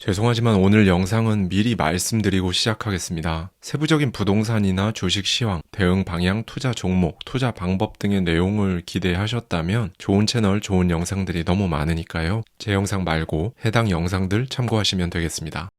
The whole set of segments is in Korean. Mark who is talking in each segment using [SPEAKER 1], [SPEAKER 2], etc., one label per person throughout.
[SPEAKER 1] 죄송하지만 오늘 영상은 미리 말씀드리고 시작하겠습니다. 세부적인 부동산이나 주식 시황, 대응 방향, 투자 종목, 투자 방법 등의 내용을 기대하셨다면 좋은 채널, 좋은 영상들이 너무 많으니까요. 제 영상 말고 해당 영상들 참고하시면 되겠습니다.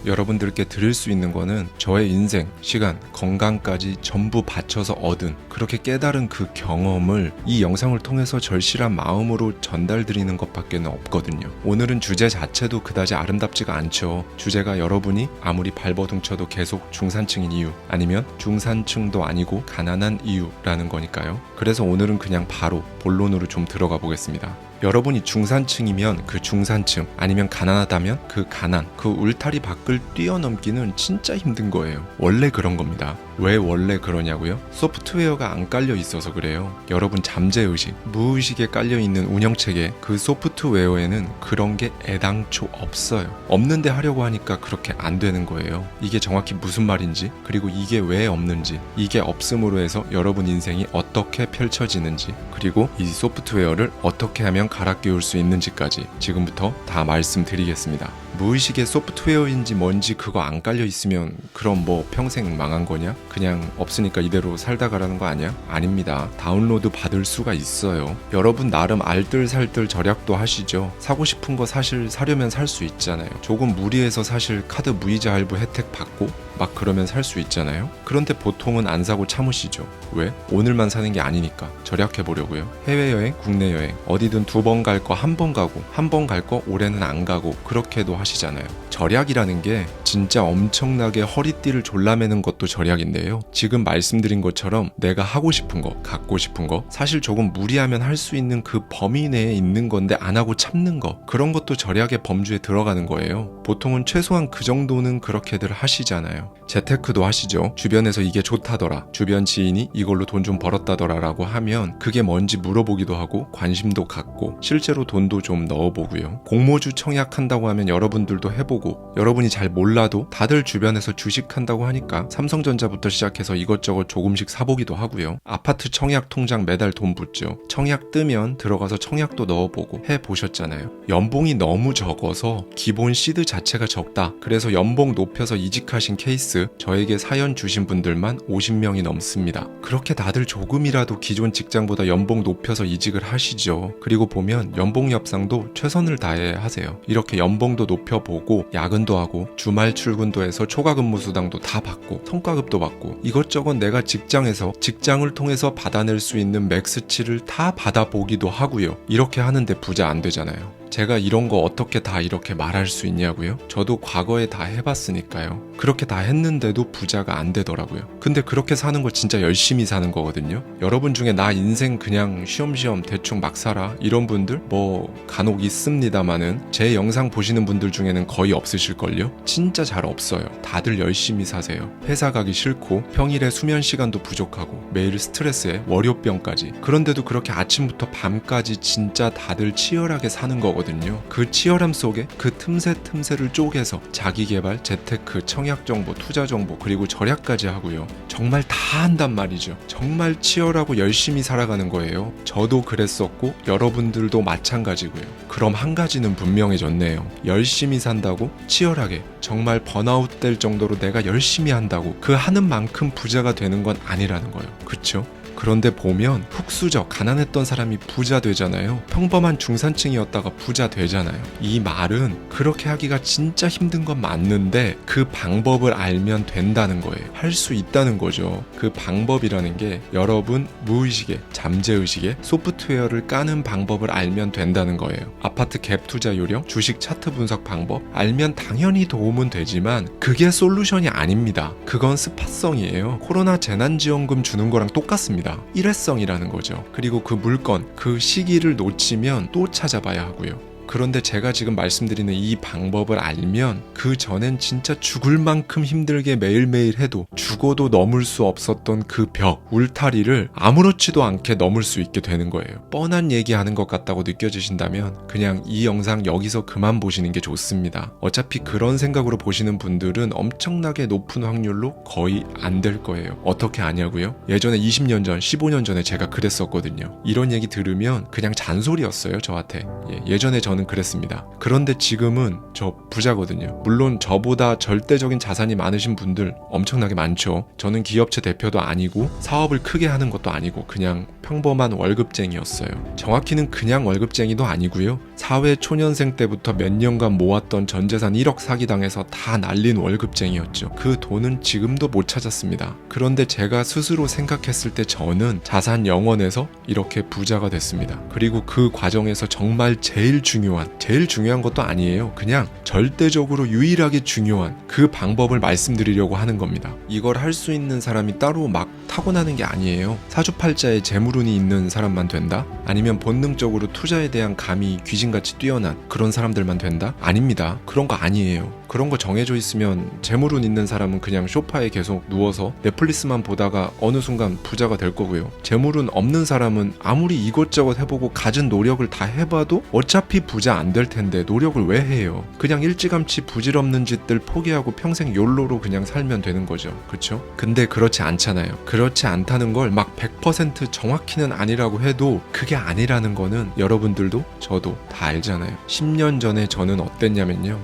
[SPEAKER 1] 여러분들께 드릴 수 있는 거는 저의 인생, 시간, 건강까지 전부 바쳐서 얻은 그렇게 깨달은 그 경험을 이 영상을 통해서 절실한 마음으로 전달드리는 것밖에 없거든요. 오늘은 주제 자체도 그다지 아름답지가 않죠. 주제가 여러분이 아무리 발버둥쳐도 계속 중산층인 이유, 아니면 중산층도 아니고 가난한 이유라는 거니까요. 그래서 오늘은 그냥 바로 본론으로 좀 들어가 보겠습니다. 여러분이 중산층이면 그 중산층, 아니면 가난하다면 그 가난, 그 울타리 밖을 뛰어넘기는 진짜 힘든 거예요. 원래 그런 겁니다. 왜 원래 그러냐고요? 소프트웨어가 안 깔려 있어서 그래요. 여러분 잠재의식, 무의식에 깔려 있는 운영체계, 그 소프트웨어에는 그런 게 애당초 없어요. 없는데 하려고 하니까 그렇게 안 되는 거예요. 이게 정확히 무슨 말인지, 그리고 이게 왜 없는지, 이게 없음으로 해서 여러분 인생이 어떻게 펼쳐지는지, 그리고 이 소프트웨어를 어떻게 하면 갈아 끼울 수 있는지까지 지금부터 다 말씀드리겠습니다. 무의식의 소프트웨어인지 뭔지 그거 안 깔려 있으면 그럼 뭐 평생 망한 거냐? 그냥 없으니까 이대로 살다 가라는 거 아니야? 아닙니다. 다운로드 받을 수가 있어요. 여러분 나름 알뜰살뜰 절약도 하시죠. 사고 싶은 거 사실 사려면 살 수 있잖아요. 조금 무리해서 사실 카드 무이자 할부 혜택 받고 막 그러면 살 수 있잖아요. 그런데 보통은 안 사고 참으시죠. 왜? 오늘만 사는 게 아니니까 절약해 보려고요. 해외여행, 국내 여행 어디든 2번 갈 거 1번 가고 1번 갈 거 올해는 안 가고 그렇게도 하시잖아요. 절약이라는 게 진짜 엄청나게 허리띠를 졸라매는 것도 절약인데요. 지금 말씀드린 것처럼 내가 하고 싶은 거, 갖고 싶은 거 사실 조금 무리하면 할 수 있는 그 범위 내에 있는 건데 안 하고 참는 거, 그런 것도 절약의 범주에 들어가는 거예요. 보통은 최소한 그 정도는 그렇게들 하시잖아요. 재테크도 하시죠. 주변에서 이게 좋다더라, 주변 지인이 이걸로 돈 좀 벌었다더라 라고 하면 그게 뭔지 물어보기도 하고 관심도 갖고 실제로 돈도 좀 넣어보고요. 공모주 청약한다고 하면 여러분들도 해보고, 여러분이 잘 몰라도 다들 주변에서 주식한다고 하니까 삼성전자부터 시작해서 이것저것 조금씩 사보기도 하고요. 아파트 청약 통장 매달 돈 붓죠. 청약 뜨면 들어가서 청약도 넣어보고 해보셨잖아요. 연봉이 너무 적어서 기본 시드 자체가 적다, 그래서 연봉 높여서 이직하신 케이스 저에게 사연 주신 분들만 50명이 넘습니다. 그렇게 다들 조금이라도 기존 직장보다 연봉 높여서 이직을 하시죠. 그리고 보면 연봉 협상도 최선을 다해 하세요. 이렇게 연봉도 높여보고 야근도 하고 주말 출근도 해서 초과 근무 수당도 다 받고 성과급도 받고 이것저것 내가 직장에서 직장을 통해서 받아낼 수 있는 맥스치를 다 받아보기도 하고요. 이렇게 하는데 부자 안 되잖아요. 제가 이런 거 어떻게 다 이렇게 말할 수 있냐고요? 저도 과거에 다 해봤으니까요. 그렇게 다 했는데도 부자가 안 되더라고요. 근데 그렇게 사는 거 진짜 열심히 사는 거거든요. 여러분 중에 나 인생 그냥 쉬엄쉬엄 대충 막 살아 이런 분들 뭐 간혹 있습니다마는 제 영상 보시는 분들 중에는 거의 없으실걸요? 진짜 잘 없어요. 다들 열심히 사세요. 회사 가기 싫고 평일에 수면 시간도 부족하고 매일 스트레스에 월요병까지, 그런데도 그렇게 아침부터 밤까지 진짜 다들 치열하게 사는 거거든요. 그 치열함 속에 그 틈새를 쪼개서 자기개발, 재테크, 청약정보, 투자정보 그리고 절약까지 하고요. 정말 다 한단 말이죠. 정말 치열하고 열심히 살아가는 거예요. 저도 그랬었고 여러분들도 마찬가지고요. 그럼 한 가지는 분명해졌네요. 열심히 산다고 치열하게 정말 번아웃 될 정도로 내가 열심히 한다고 그 하는 만큼 부자가 되는 건 아니라는 거예요. 그쵸? 그런데 보면 흑수저 가난했던 사람이 부자 되잖아요. 평범한 중산층이었다가 부자 되잖아요. 이 말은 그렇게 하기가 진짜 힘든 건 맞는데 그 방법을 알면 된다는 거예요. 할 수 있다는 거죠. 그 방법이라는 게 여러분 무의식에, 잠재의식에 소프트웨어를 까는 방법을 알면 된다는 거예요. 아파트 갭 투자 요령, 주식 차트 분석 방법 알면 당연히 도움은 되지만 그게 솔루션이 아닙니다. 그건 스팟성이에요. 코로나 재난지원금 주는 거랑 똑같습니다. 일회성이라는 거죠. 그리고 그 물건, 그 시기를 놓치면 또 찾아봐야 하고요. 그런데 제가 지금 말씀드리는 이 방법을 알면 그 전엔 진짜 죽을 만큼 힘들게 매일매일 해도 죽어도 넘을 수 없었던 그 벽, 울타리를 아무렇지도 않게 넘을 수 있게 되는 거예요. 뻔한 얘기하는 것 같다고 느껴지신다면 그냥 이 영상 여기서 그만 보시는 게 좋습니다. 어차피 그런 생각으로 보시는 분들은 엄청나게 높은 확률로 거의 안 될 거예요. 어떻게 아냐고요? 예전에 20년 전, 15년 전에 제가 그랬었거든요. 이런 얘기 들으면 그냥 잔소리였어요, 저한테. 예전에 저는 저는 그랬습니다. 그런데 지금은 저 부자거든요. 물론 저보다 절대적인 자산이 많으신 분들 엄청나게 많죠. 저는 기업체 대표도 아니고 사업을 크게 하는 것도 아니고 그냥 평범한 월급쟁이였어요. 정확히는 그냥 월급쟁이도 아니고요. 사회 초년생 때부터 몇 년간 모았던 전재산 1억 사기당해서 다 날린 월급쟁이였죠. 그 돈은 지금도 못 찾았습니다. 그런데 제가 스스로 생각했을 때 저는 자산 0원에서 이렇게 부자가 됐습니다. 그리고 그 과정에서 정말 제일 중요한 것도 아니에요. 그냥 절대적으로 유일하게 중요한 그 방법을 말씀드리려고 하는 겁니다. 이걸 할 수 있는 사람이 따로 막 타고나는 게 아니에요. 사주팔자에 재물운이 있는 사람만 된다? 아니면 본능적으로 투자에 대한 감이 귀신같이 뛰어난 그런 사람들만 된다? 아닙니다. 그런 거 아니에요. 그런 거 정해져 있으면 재물운 있는 사람은 그냥 소파에 계속 누워서 넷플릭스만 보다가 어느 순간 부자가 될 거고요. 재물운 없는 사람은 아무리 이것저것 해보고 갖은 노력을 다 해봐도 어차피 부자 안 될 텐데 노력을 왜 해요? 그냥 일찌감치 부질없는 짓들 포기하고 평생 욜로로 그냥 살면 되는 거죠. 그쵸? 근데 그렇지 않잖아요. 그렇지 않다는 걸 막 100% 정확히는 아니라고 해도 그게 아니라는 거는 여러분들도 저도 다 알잖아요. 10년 전에 저는 어땠냐면요.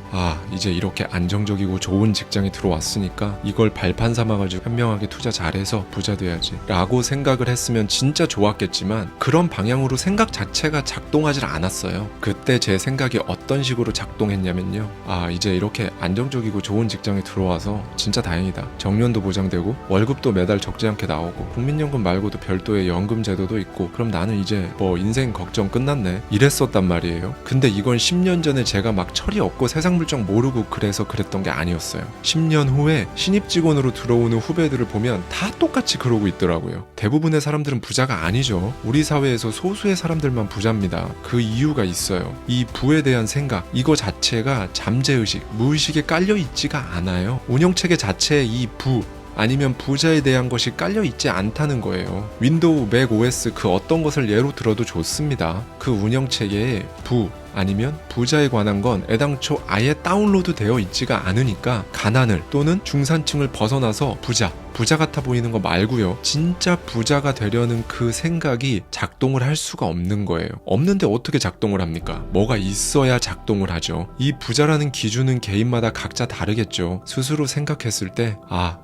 [SPEAKER 1] 이제 이렇게 안정적이고 좋은 직장에 들어왔으니까 이걸 발판 삼아가지고 현명하게 투자 잘해서 부자 돼야지 라고 생각을 했으면 진짜 좋았겠지만 그런 방향으로 생각 자체가 작동하질 않았어요. 그때 제 생각이 어떤 식으로 작동했냐면요. 이제 이렇게 안정적이고 좋은 직장에 들어와서 진짜 다행이다. 정년도 보장되고 월급도 매달 적지 않게 나오고 국민연금 말고도 별도의 연금 제도도 있고 그럼 나는 이제 뭐 인생 걱정 끝났네 이랬었단 말이에요. 근데 이건 10년 전에 제가 막 철이 없고 세상 물정 모르고 그래서 그랬던 게 아니었어요. 10년 후에 신입 직원으로 들어오는 후배들을 보면 다 똑같이 그러고 있더라고요. 대부분의 사람들은 부자가 아니죠. 우리 사회에서 소수의 사람들만 부자입니다. 그 이유가 있어요. 이 부에 대한 생각 이거 자체가 잠재의식, 무의식에 깔려 있지가 않아요. 운영체계 자체에 이 부 아니면 부자에 대한 것이 깔려있지 않다는 거예요. 윈도우, 맥 OS 그 어떤 것을 예로 들어도 좋습니다. 그 운영체계에 부 아니면 부자에 관한 건 애당초 아예 다운로드 되어 있지가 않으니까 가난을 또는 중산층을 벗어나서 부자 같아 보이는 거 말고요. 진짜 부자가 되려는 그 생각이 작동을 할 수가 없는 거예요. 없는데 어떻게 작동을 합니까? 뭐가 있어야 작동을 하죠. 이 부자라는 기준은 개인마다 각자 다르겠죠. 스스로 생각했을 때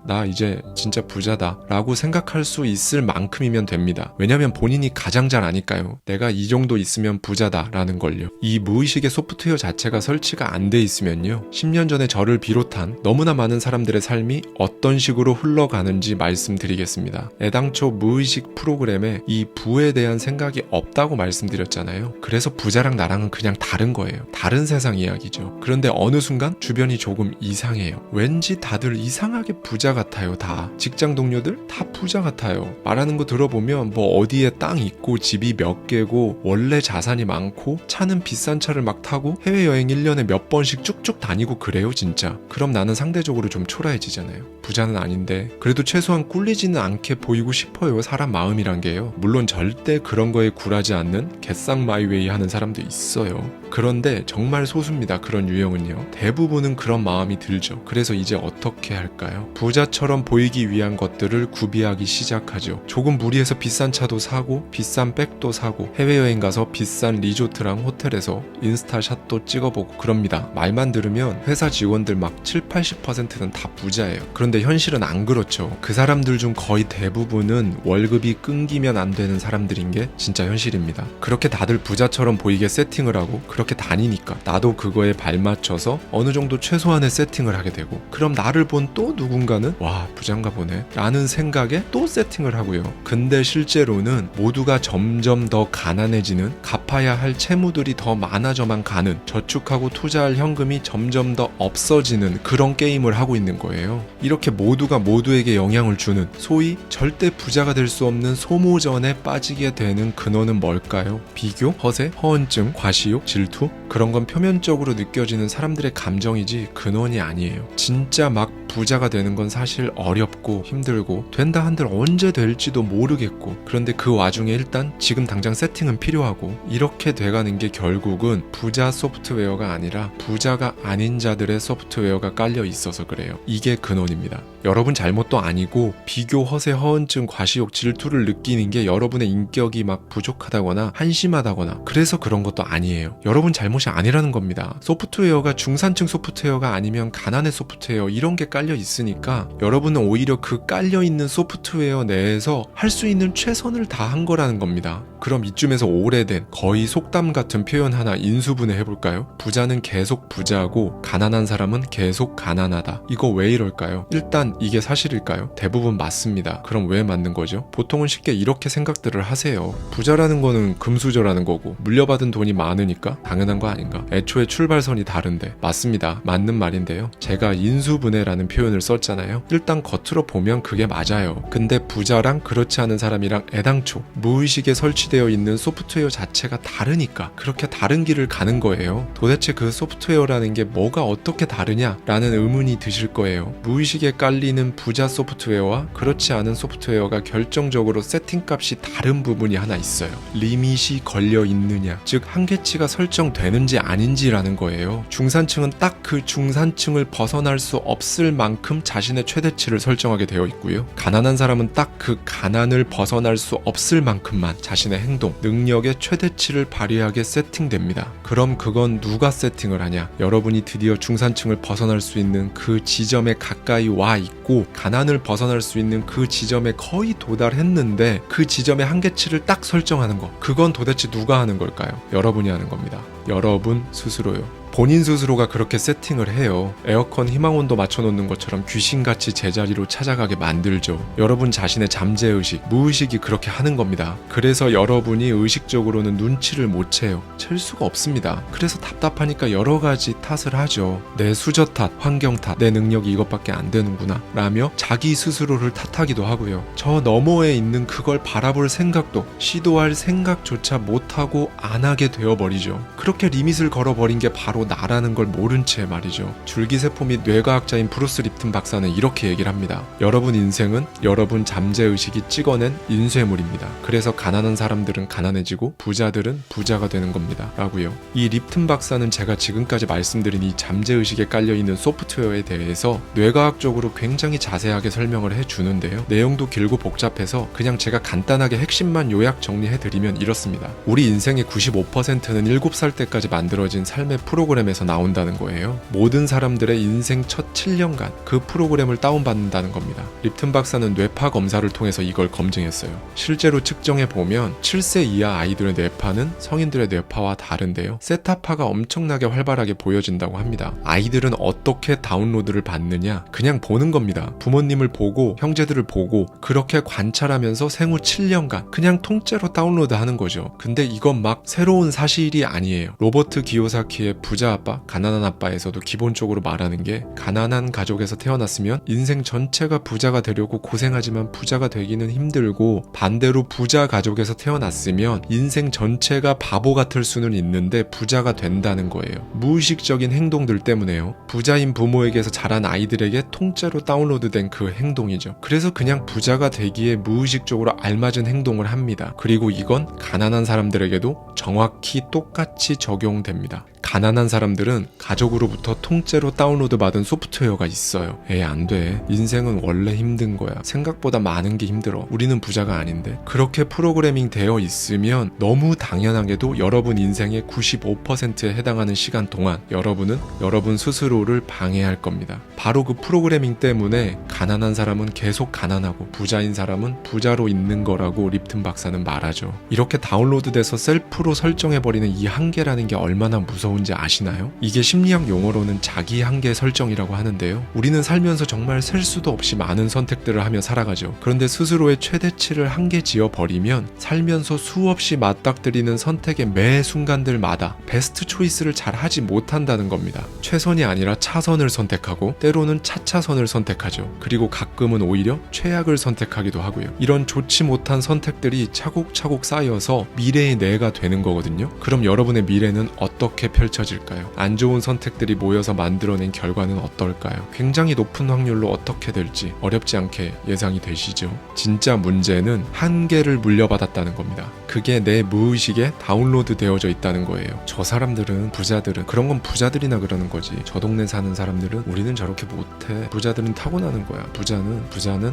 [SPEAKER 1] 나 이제 진짜 부자다 라고 생각할 수 있을 만큼이면 됩니다. 왜냐면 본인이 가장 잘 아니까요. 내가 이 정도 있으면 부자다 라는 걸요. 이 무의식의 소프트웨어 자체가 설치가 안 돼 있으면요. 10년 전에 저를 비롯한 너무나 많은 사람들의 삶이 어떤 식으로 흘러가는지 말씀드리겠습니다. 애당초 무의식 프로그램에 이 부에 대한 생각이 없다고 말씀드렸잖아요. 그래서 부자랑 나랑은 그냥 다른 거예요. 다른 세상 이야기죠. 그런데 어느 순간 주변이 조금 이상해요. 왠지 다들 이상하게 부자 같아요. 다 직장 동료들 다 부자 같아요. 말하는 거 들어보면 뭐 어디에 땅 있고 집이 몇 개고 원래 자산이 많고 차는 비싼 차를 막 타고 해외여행 1년에 몇 번씩 쭉쭉 다니고 그래요 진짜. 그럼 나는 상대적으로 좀 초라해지잖아요. 부자는 아닌데 그래도 최소한 꿀리지는 않게 보이고 싶어요. 사람 마음이란 게요. 물론 절대 그런 거에 굴하지 않는 개쌍 마이웨이 하는 사람도 있어요. 그런데 정말 소수입니다. 그런 유형은요. 대부분은 그런 마음이 들죠. 그래서 이제 어떻게 할까요? 부자처럼 보이기 위한 것들을 구비하기 시작하죠. 조금 무리해서 비싼 차도 사고 비싼 백도 사고 해외여행 가서 비싼 리조트랑 호텔에서 인스타샷도 찍어보고 그럽니다. 말만 들으면 회사 직원들 막 70-80%는 다 부자예요. 그런데 현실은 안 그렇죠. 그 사람들 중 거의 대부분은 월급이 끊기면 안 되는 사람들인 게 진짜 현실입니다. 그렇게 다들 부자처럼 보이게 세팅을 하고 그렇게 다니니까 나도 그거에 발맞춰서 어느 정도 최소한의 세팅을 하게 되고 그럼 나를 본 또 누군가는 와 부자인가 보네 라는 생각에 또 세팅을 하고요. 근데 실제로는 모두가 점점 더 가난해지는 갚아야 할 채무들이 더 많아져만 가는 저축하고 투자할 현금이 점점 더 없어지는 그런 게임을 하고 있는 거예요. 이렇게 모두가 모두에게 영향을 주는 소위 절대 부자가 될 수 없는 소모전에 빠지게 되는 근원은 뭘까요? 비교, 허세, 허언증, 과시욕, 질투? 그런 건 표면적으로 느껴지는 사람들의 감정이지 근원이 아니에요. 진짜 막 부자가 되는 건 사실 어렵고 힘들고 된다 한들 언제 될지도 모르겠고 그런데 그 와중에 일단 지금 당장 세팅은 필요하고 이렇게 돼가는 게 결국은 부자 소프트웨어가 아니라 부자가 아닌 자들의 소프트웨어가 깔려 있어서 그래요. 이게 근원입니다. 겁니다. 여러분 잘못도 아니고 비교, 허세, 허언증, 과시욕, 질투를 느끼는 게 여러분의 인격이 막 부족하다거나 한심하다거나 그래서 그런 것도 아니에요. 여러분 잘못이 아니라는 겁니다. 소프트웨어가 중산층 소프트웨어가 아니면 가난의 소프트웨어 이런 게 깔려 있으니까 여러분은 오히려 그 깔려 있는 소프트웨어 내에서 할 수 있는 최선을 다한 거라는 겁니다. 그럼 이쯤에서 오래된 거의 속담 같은 표현 하나 인수분해 해볼까요? 부자는 계속 부자고 가난한 사람은 계속 가난하다. 이거 왜 이럴까요? 일단 이게 사실일까요? 대부분 맞습니다. 그럼 왜 맞는 거죠? 보통은 쉽게 이렇게 생각들을 하세요. 부자라는 거는 금수저라는 거고 물려받은 돈이 많으니까 당연한 거 아닌가? 애초에 출발선이 다른데. 맞습니다. 맞는 말인데요. 제가 인수분해라는 표현을 썼잖아요. 일단 겉으로 보면 그게 맞아요. 근데 부자랑 그렇지 않은 사람이랑 애당초 무의식에 설치되어 있는 소프트웨어 자체가 다르니까 그렇게 다른 길을 가는 거예요. 도대체 그 소프트웨어라는 게 뭐가 어떻게 다르냐라는 의문이 드실 거예요. 무의식에 깔리는 부자 소프트웨어와 그렇지 않은 소프트웨어가 결정적으로 세팅값이 다른 부분이 하나 있어요. 리밋이 걸려 있느냐, 즉 한계치가 설정되는지 아닌지라는 거예요. 중산층은 딱 그 중산층을 벗어날 수 없을 만큼 자신의 최대치를 설정하게 되어 있고요. 가난한 사람은 딱 그 가난을 벗어날 수 없을 만큼만 자신의 행동, 능력의 최대치를 발휘하게 세팅됩니다. 그럼 그건 누가 세팅을 하냐? 여러분이 드디어 중산층을 벗어날 수 있는 그 지점에 가까이 와 있고 가난을 벗어날 수 있는 그 지점에 거의 도달했는데 그 지점의 한계치를 딱 설정하는 거. 그건 도대체 누가 하는 걸까요? 여러분이 하는 겁니다. 여러분 스스로요. 본인 스스로가 그렇게 세팅을 해요. 에어컨 희망온도 맞춰놓는 것처럼 귀신같이 제자리로 찾아가게 만들죠. 여러분 자신의 잠재의식, 무의식이 그렇게 하는 겁니다. 그래서 여러분이 의식적으로는 눈치를 못 채요. 챌 수가 없습니다. 그래서 답답하니까 여러 가지 탓을 하죠. 내 수저 탓, 환경 탓, 내 능력이 이것밖에 안 되는구나 라며 자기 스스로를 탓하기도 하고요. 저 너머에 있는 그걸 바라볼 생각도 시도할 생각조차 못하고 안 하게 되어버리죠. 그렇게 리밋을 걸어버린 게 바로 나라는 걸 모른 채 말이죠. 줄기세포 및 뇌과학자인 브루스 립튼 박사는 이렇게 얘기를 합니다. 여러분 인생은 여러분 잠재의식이 찍어낸 인쇄물입니다. 그래서 가난한 사람들은 가난해지고 부자들은 부자가 되는 겁니다. 라고요. 이 립튼 박사는 제가 지금까지 말씀드린 이 잠재의식에 깔려있는 소프트웨어에 대해서 뇌과학적으로 굉장히 자세하게 설명을 해주는데요. 내용도 길고 복잡해서 그냥 제가 간단하게 핵심만 요약 정리해드리면 이렇습니다. 우리 인생의 95%는 7살 때까지 만들어진 삶의 프로그램에서 나온다는 거예요. 모든 사람들의 인생 첫 7년간 그 프로그램을 다운받는다는 겁니다. 립튼 박사는 뇌파 검사를 통해서 이걸 검증했어요. 실제로 측정해보면 7세 이하 아이들의 뇌파는 성인들의 뇌파와 다른데요. 세타파가 엄청나게 활발하게 보여진다고 합니다. 아이들은 어떻게 다운로드를 받느냐? 그냥 보는 겁니다. 부모님을 보고 형제들을 보고 그렇게 관찰하면서 생후 7년간 그냥 통째로 다운로드하는 거죠. 근데 이건 막 새로운 사실이 아니에요. 로버트 기요사키의 부자 아빠, 가난한 아빠에서도 기본적으로 말하는 게 가난한 가족에서 태어났으면 인생 전체가 부자가 되려고 고생하지만 부자가 되기는 힘들고 반대로 부자 가족에서 태어났으면 인생 전체가 바보 같을 수는 있는데 부자가 된다는 거예요. 무의식적인 행동들 때문에요. 부자인 부모에게서 자란 아이들에게 통째로 다운로드된 그 행동이죠. 그래서 그냥 부자가 되기에 무의식적으로 알맞은 행동을 합니다. 그리고 이건 가난한 사람들에게도 정확히 똑같이 적용됩니다. 가난한 사람들은 가족으로부터 통째로 다운로드 받은 소프트웨어가 있어요. 에이 안 돼. 인생은 원래 힘든 거야. 생각보다 많은 게 힘들어. 우리는 부자가 아닌데. 그렇게 프로그래밍 되어 있으면 너무 당연하게도 여러분 인생의 95%에 해당하는 시간 동안 여러분은 여러분 스스로를 방해할 겁니다. 바로 그 프로그래밍 때문에 가난한 사람은 계속 가난하고 부자인 사람은 부자로 있는 거라고 립튼 박사는 말하죠. 이렇게 다운로드돼서 셀프로 설정해버리는 이 한계라는 게 얼마나 무서운지 아시나요? 이게 심리학 용어로는 자기 한계 설정이라고 하는데요. 우리는 살면서 정말 셀 수도 없이 많은 선택들을 하며 살아가죠. 그런데 스스로의 최대치를 한계 지어버리면 살면서 수없이 맞닥뜨리는 선택의 매 순간들마다 베스트 초이스를 잘 하지 못한다는 겁니다. 최선이 아니라 차선을 선택하고 때로는 차차선을 선택하죠. 그리고 가끔은 오히려 최악을 선택하기도 하고요. 이런 좋지 못한 선택들이 차곡차곡 쌓여서 미래의 내가 되는 거거든요. 그럼 여러분의 미래는 어떻게 펼쳐질까요? 안 좋은 선택들이 모여서 만들어낸 결과는 어떨까요? 굉장히 높은 확률로 어떻게 될지 어렵지 않게 예상이 되시죠? 진짜 문제는 한계를 물려받았다는 겁니다. 그게 내 무의식에 다운로드 되어져 있다는 거예요. 저 사람들은, 부자들은, 그런 건 부자들이나 그러는 거지. 저 동네 사는 사람들은 우리는 저렇게 못해. 부자들은 타고나는 거야.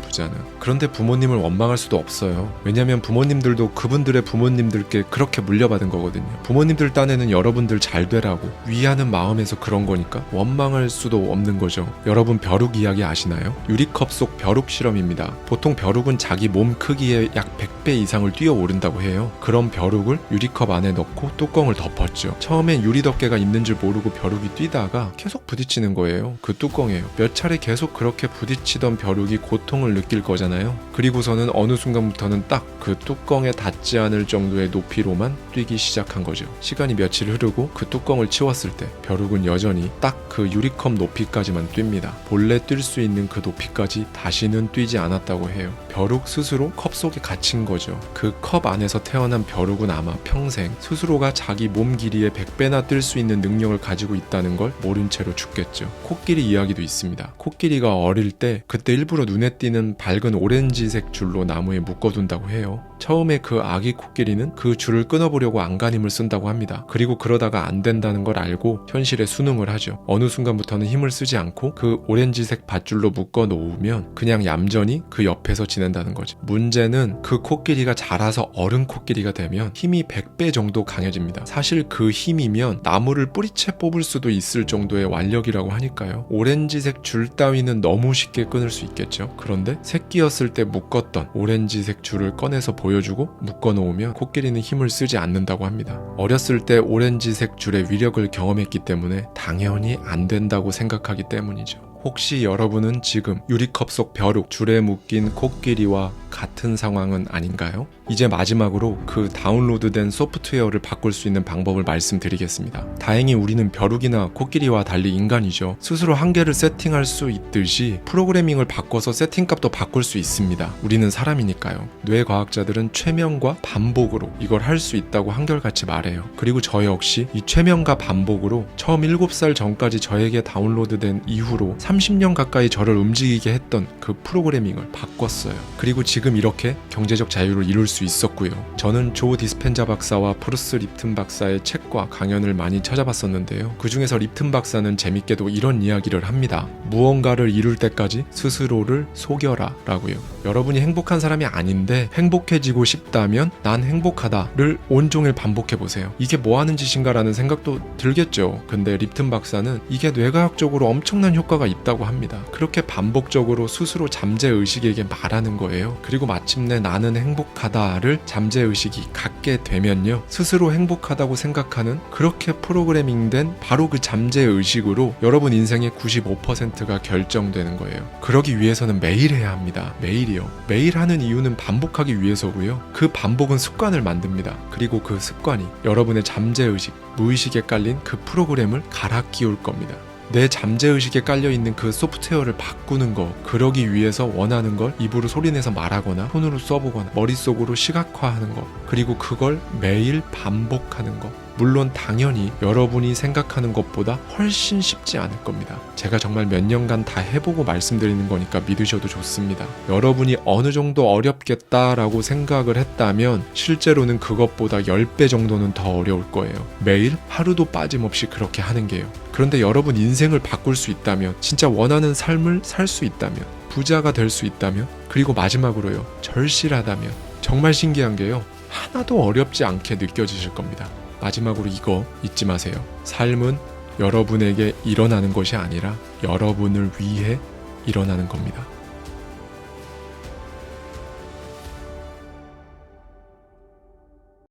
[SPEAKER 1] 부자는. 그런데 부모님을 원망할 수도 없어요. 왜냐면 부모님들도 그분들의 부모님들께 그렇게 물려받은 거거든요. 부모님들 딴에는 여러분들 잘 되라고 위하는 마음에서 그런 거니까 원망할 수도 없는 거죠. 여러분 벼룩 이야기 아시나요? 유리컵 속 벼룩 실험입니다. 보통 벼룩은 자기 몸 크기의 약 100배 이상을 뛰어오른다고 해요. 그런 벼룩을 유리컵 안에 넣고 뚜껑을 덮었죠. 처음엔 유리 덮개가 있는 줄 모르고 벼룩이 뛰다가 계속 부딪히는 거예요. 그 뚜껑에요. 몇 차례 계속 그렇게 부딪히던 벼룩이 고통을 느낄 거잖아요. 그리고서는 어느 순간부터는 딱 그 뚜껑에 닿지 않을 정도의 높이로만 뛰기 시작한 거죠. 시간이 며칠 흐르고 그 뚜껑을 치웠을 때 벼룩은 여전히 딱 그 유리컵 높이까지만 뜁니다. 본래 뛸 수 있는 그 높이까지 다시는 뛰지 않았다고 해요. 벼룩 스스로 컵 속에 갇힌 거죠. 그 컵 안에서 태어난 벼룩은 아마 평생 스스로가 자기 몸 길이의 100배나 뛸 수 있는 능력을 가지고 있다는 걸 모른 채로 죽겠죠. 코끼리 이야기도 있습니다. 코끼리가 어릴 때 그때 일부러 눈에 띄는 밝은 오렌지색 줄로 나무에 묶어둔다고 해요. 처음에 그 아기 코끼리는 그 줄을 끊어보려고 안간힘을 쓴다고 합니다. 그리고 그러다가 안 된다는 걸 알고 현실에 순응을 하죠. 어느 순간부터는 힘을 쓰지 않고 그 오렌지색 밧줄로 묶어 놓으면 그냥 얌전히 그 옆에서 지낸다는 거죠. 문제는 그 코끼리가 자라서 어른 코끼리가 되면 힘이 100배 정도 강해집니다. 사실 그 힘이면 나무를 뿌리채 뽑을 수도 있을 정도의 완력이라고 하니까요. 오렌지색 줄 따위는 너무 쉽게 끊을 수 있겠죠. 그런데 새끼였을 때 묶었던 오렌지색 줄을 꺼내서 보여주고 묶어놓으면 코끼리는 힘을 쓰지 않는다고 합니다. 어렸을 때 오렌지색 줄의 위력을 경험했기 때문에 당연히 안 된다고 생각하기 때문이죠. 혹시 여러분은 지금 유리컵 속 벼룩, 줄에 묶인 코끼리와 같은 상황은 아닌가요? 이제 마지막으로 그 다운로드된 소프트웨어를 바꿀 수 있는 방법을 말씀드리겠습니다. 다행히 우리는 벼룩이나 코끼리와 달리 인간이죠. 스스로 한계를 세팅할 수 있듯이 프로그래밍을 바꿔서 세팅값도 바꿀 수 있습니다. 우리는 사람이니까요. 뇌과학자들은 최면과 반복으로 이걸 할 수 있다고 한결같이 말해요. 그리고 저 역시 이 최면과 반복으로 처음 7살 전까지 저에게 다운로드된 이후로 30년 가까이 저를 움직이게 했던 그 프로그래밍을 바꿨어요. 그리고 지금 이렇게 경제적 자유를 이룰 수 있었고요. 저는 조 디스펜자 박사와 브루스 립튼 박사의 책과 강연을 많이 찾아봤었는데요. 그 중에서 립튼 박사는 재밌게도 이런 이야기를 합니다. 무언가를 이룰 때까지 스스로를 속여라 라고요. 여러분이 행복한 사람이 아닌데 행복해지고 싶다면 난 행복하다를 온종일 반복해보세요. 이게 뭐 하는 짓인가 라는 생각도 들겠죠. 근데 립튼 박사는 이게 뇌과학적으로 엄청난 효과가 있다고 합니다. 그렇게 반복적으로 스스로 잠재의식에게 말하는 거예요. 그리고 마침내 나는 행복하다를 잠재의식이 갖게 되면요. 스스로 행복하다고 생각하는 그렇게 프로그래밍된 바로 그 잠재의식으로 여러분 인생의 95%가 결정되는 거예요. 그러기 위해서는 매일 해야 합니다. 매일이요. 매일 하는 이유는 반복하기 위해서고요. 그 반복은 습관을 만듭니다. 그리고 그 습관이 여러분의 잠재의식, 무의식에 깔린 그 프로그램을 갈아 끼울 겁니다. 내 잠재의식에 깔려있는 그 소프트웨어를 바꾸는 거, 그러기 위해서 원하는 걸 입으로 소리내서 말하거나 손으로 써보거나 머릿속으로 시각화하는 거, 그리고 그걸 매일 반복하는 거. 물론 당연히 여러분이 생각하는 것보다 훨씬 쉽지 않을 겁니다. 제가 정말 몇 년간 다 해보고 말씀드리는 거니까 믿으셔도 좋습니다. 여러분이 어느 정도 어렵겠다라고 생각을 했다면 실제로는 그것보다 10배 정도는 더 어려울 거예요. 매일 하루도 빠짐없이 그렇게 하는 게요. 그런데 여러분 인생을 바꿀 수 있다면, 진짜 원하는 삶을 살 수 있다면, 부자가 될 수 있다면, 그리고 마지막으로요, 절실하다면, 정말 신기한 게요, 하나도 어렵지 않게 느껴지실 겁니다. 마지막으로 이거 잊지 마세요. 삶은 여러분에게 일어나는 것이 아니라 여러분을 위해 일어나는 겁니다.